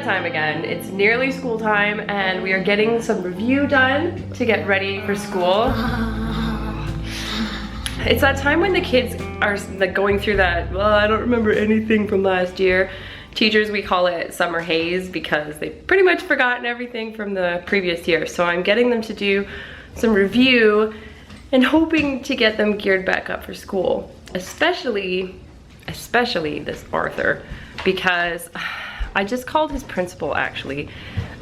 that time again. It's nearly school time and we are getting some review done to get ready for school. It's that time when the kids are like going through that, well, I don't remember anything from last year. Teachers, we call it summer haze because they've pretty much forgotten everything from the previous year. So I'm getting them to do some review and hoping to get them geared back up for school. Especially this Arthur, because I just called his principal actually.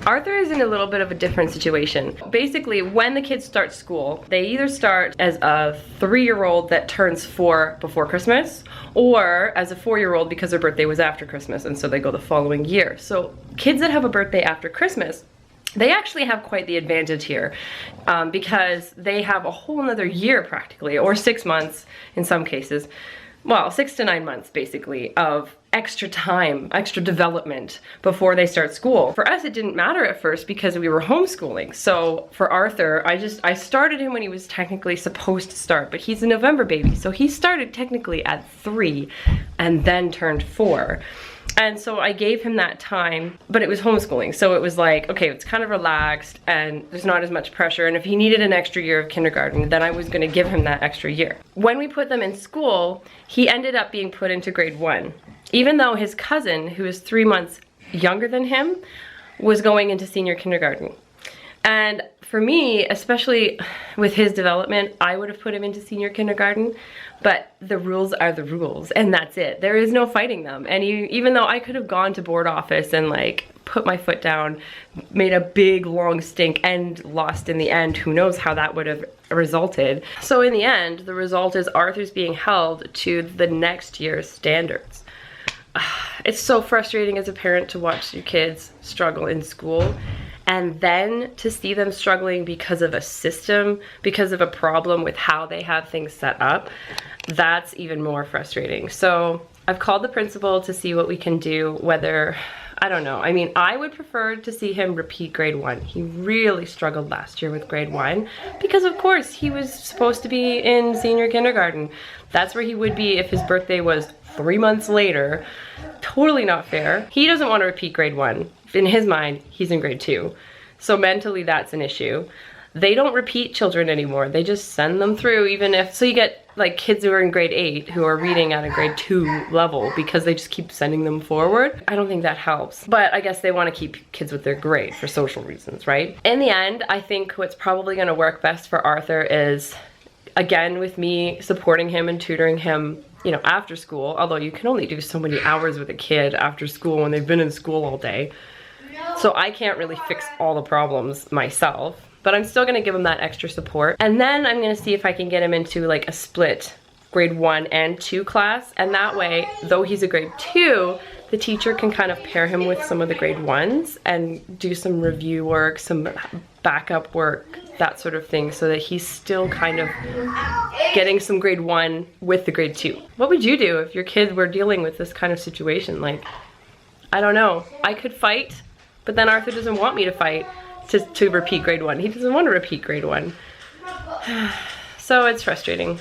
Arthur is in a little bit of a different situation. Basically, when the kids start school, they either start as a 3-year-old that turns 4 before Christmas, or as a 4-year-old because their birthday was after Christmas, and so they go the following year. So kids that have a birthday after Christmas, they actually have quite the advantage here because they have a whole nother year practically, or 6 months in some cases. Well, 6 to 9 months basically of extra time, extra development before they start school. For us, it didn't matter at first because we were homeschooling. So for Arthur, I started him when he was technically supposed to start, but he's a November baby. So he started technically at 3 and then turned 4. And so I gave him that time, but it was homeschooling. So it was like, okay, it's kind of relaxed and there's not as much pressure. And if he needed an extra year of kindergarten, then I was gonna give him that extra year. When we put them in school, he ended up being put into grade 1. Even though his cousin, who is 3 months younger than him, was going into senior kindergarten. And for me, especially with his development, I would have put him into senior kindergarten, but the rules are the rules and that's it. There is no fighting them. And even though I could have gone to board office and like put my foot down, made a big long stink and lost in the end, who knows how that would have resulted. So in the end, the result is Arthur's being held to the next year's standards. It's so frustrating as a parent to watch your kids struggle in school. And then to see them struggling because of a system, because of a problem with how they have things set up, that's even more frustrating. So I've called the principal to see what we can do, whether, I don't know. I mean, I would prefer to see him repeat grade 1. He really struggled last year with grade 1 because of course he was supposed to be in senior kindergarten. That's where he would be if his birthday was 3 months later. Totally not fair. He doesn't want to repeat grade 1. In his mind, he's in grade 2. So mentally, that's an issue. They don't repeat children anymore. They just send them through, even if, so you get like kids who are in grade 8 who are reading at a grade 2 level because they just keep sending them forward. I don't think that helps. But I guess they want to keep kids with their grade for social reasons, right? In the end, I think what's probably going to work best for Arthur is, again, with me supporting him and tutoring him, you know, after school, although you can only do so many hours with a kid after school when they've been in school all day. So I can't really fix all the problems myself, but I'm still gonna give him that extra support. And then I'm gonna see if I can get him into like a split grade 1 and 2 class. And that way, though he's a grade 2, the teacher can kind of pair him with some of the grade 1s and do some review work, some backup work, that sort of thing, so that he's still kind of getting some grade 1 with the grade 2. What would you do if your kids were dealing with this kind of situation? Like, I don't know. I could fight, but then Arthur doesn't want me to fight to repeat grade 1. He doesn't want to repeat grade 1. So it's frustrating.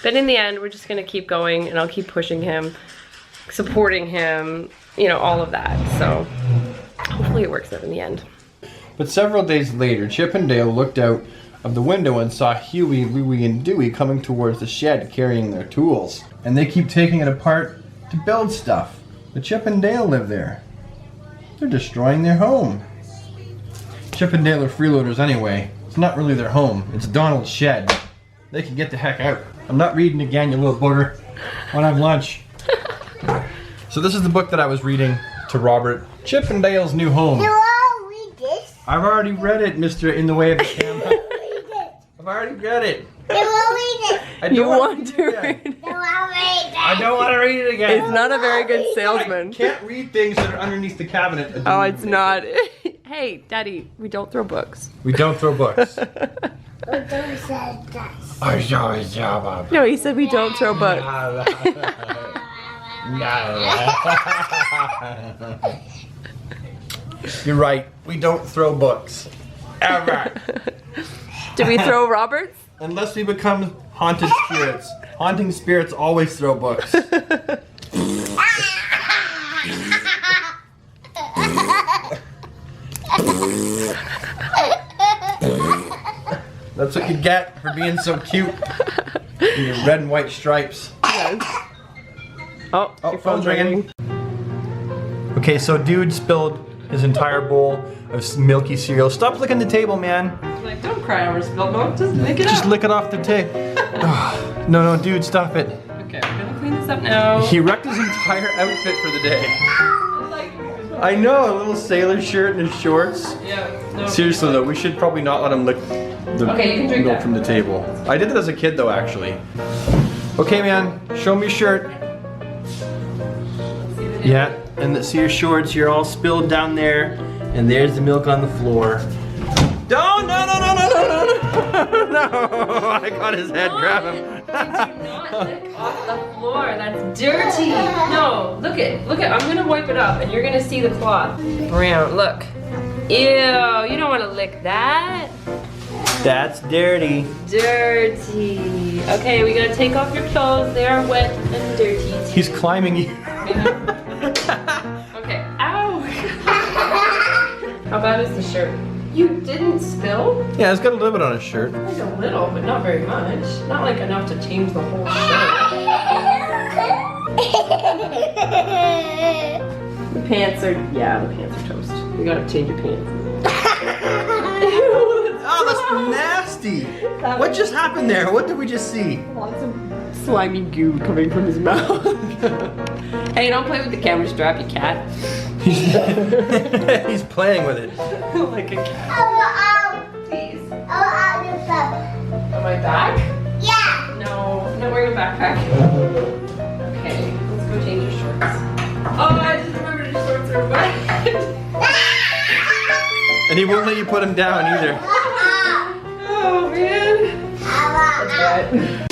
But in the end, we're just gonna keep going and I'll keep pushing him, supporting him, you know, all of that. So hopefully it works out in the end. But several days later, Chip and Dale looked out of the window and saw Huey, Louie, and Dewey coming towards the shed carrying their tools. And they keep taking it apart to build stuff. But Chip and Dale live there. They're destroying their home. Chip and Dale are freeloaders anyway. It's not really their home. It's Donald's shed. They can get the heck out. I'm not reading again, you little booger. I want to have lunch. So this is the book that I was reading to Robert. Chip and Dale's New Home. You all read this? I've already read it, Mr. In the Way of the Camera. I've already read it. You will read it. I don't want to read it. You will read it. I don't want to read it again. It's not a very good salesman. I can't read things that are underneath the cabinet. Oh, it's not. Hey, Daddy, we don't throw books. We don't throw books. No, he said we don't throw books. You're right. We don't throw books. Ever. Do we throw Roberts? Unless we become haunted spirits. Haunting spirits always throw books. That's what you get for being so cute. In your red and white stripes. Yes. Oh, your phone's ringing. Okay, so dude spilled his entire bowl of milky cereal. Stop licking the table, man. Like, don't cry over spilled milk, just lick it up. Just lick it off the table. No, dude, stop it. Okay, we're gonna clean this up now. He wrecked his entire outfit for the day. I know, a little sailor shirt and his shorts. Yeah. No. Seriously though, we should probably not let him lick the Okay, you can drink milk that. from the table. I did it as a kid though, actually. Okay, man, show me your shirt. Yeah, and see your shorts, you're all spilled down there, and there's the milk on the floor. No, I got his head, grab him. Do not lick off the floor, that's dirty. No, look it, I'm gonna wipe it up and you're gonna see the cloth. Brown, look. Ew, you don't wanna lick that. That's dirty. Dirty. Okay, we gotta take off your clothes, they are wet and dirty. He's climbing you. Okay, ow. How bad is the shirt? You didn't spill? Yeah, it's got a little bit on his shirt. Like a little, but not very much. Not like enough to change the whole shirt. The pants are toast. We gotta change your pants. Oh, that's nasty. What just happened there? What did we just see? Lots of slimy goo coming from his mouth. Hey, don't play with the camera strap, you cat. He's playing with it. Like a cat. Please. On my back? Yeah. No, I'm not wearing a backpack. Okay, let's go change your shorts. Oh, I just remembered your shorts are wet. And he won't let you put him down either. Oh, man. That's wet.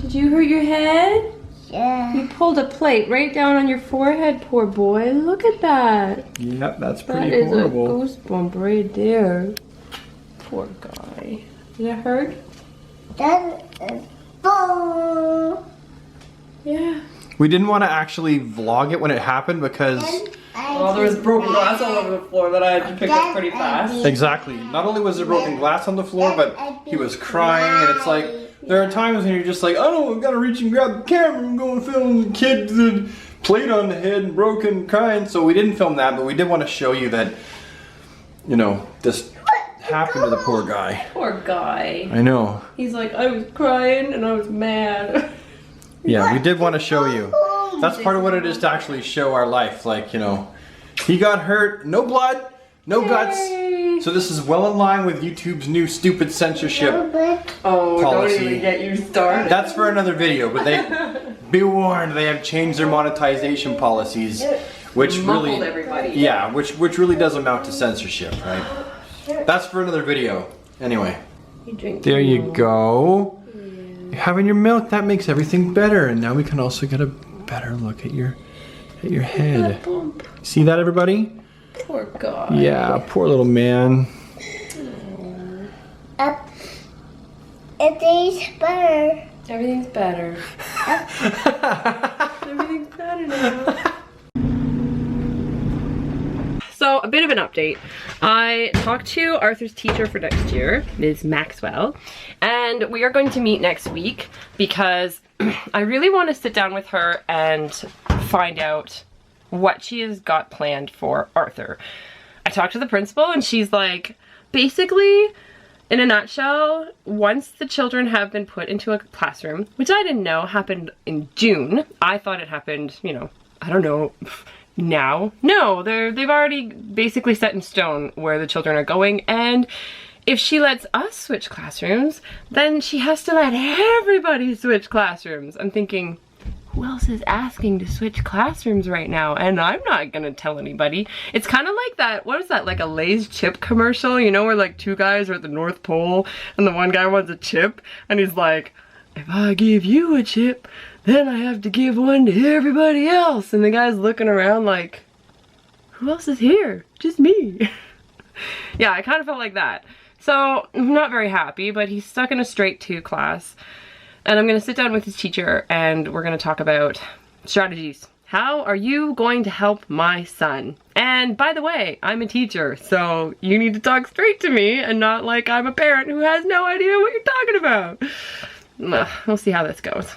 Did you hurt your head? Yeah. You pulled a plate right down on your forehead, poor boy. Look at that. Yep, that's That pretty is horrible. a goose bump right there. Poor guy. Did it hurt? That is boom. Yeah. We didn't want to actually vlog it when it happened because... Well, there was broken glass all over the floor that I had to pick up pretty fast. Exactly. Not only was there broken glass on the floor, but he was crying, and it's like, there are times when you're just like, oh, I've got to reach and grab the camera and go and film the kid with the plate on the head and broken crying. So we didn't film that, but we did want to show you that, you know, this happened to the poor guy. Poor guy. I know. He's like, I was crying and I was mad. Yeah, we did want to show you. That's part of what it is to actually show our life. Like, you know, he got hurt, no blood, no guts. So this is well in line with YouTube's new stupid censorship Oh, policy. don't even get you started. That's for another video, but they, be warned, they have changed their monetization policies, which really, Muffled everybody. yeah, which really does amount to censorship, right? That's for another video. Anyway, You drink there you go. You're having your milk, that makes everything better, and now we can also get a better look at your head. Bump. See that, everybody? Poor guy. Yeah, poor little man. It is better. Everything's better. Everything's better now. So, a bit of an update. I talked to Arthur's teacher for next year, Ms. Maxwell, and we are going to meet next week because I really want to sit down with her and find out what she has got planned for Arthur. I talked to the principal and she's like, basically, in a nutshell, once the children have been put into a classroom, which I didn't know happened in June, I thought it happened, you know, I don't know, now. No, they've already basically set in stone where the children are going, and if she lets us switch classrooms, then she has to let everybody switch classrooms. I'm thinking, who else is asking to switch classrooms right now? And I'm not gonna tell anybody. It's kind of like that, what is that, like a Lay's chip commercial, you know, where like two guys are at the North Pole and the one guy wants a chip and he's like, if I give you a chip, then I have to give one to everybody else. And the guy's looking around like, who else is here? Just me. Yeah, I kind of felt like that. So I'm not very happy, but he's stuck in a straight 2 class. And I'm gonna sit down with his teacher and we're gonna talk about strategies. How are you going to help my son? And And by the way, I'm a teacher, so you need to talk straight to me and not like I'm a parent who has no idea what you're talking about. We'll see how this goes.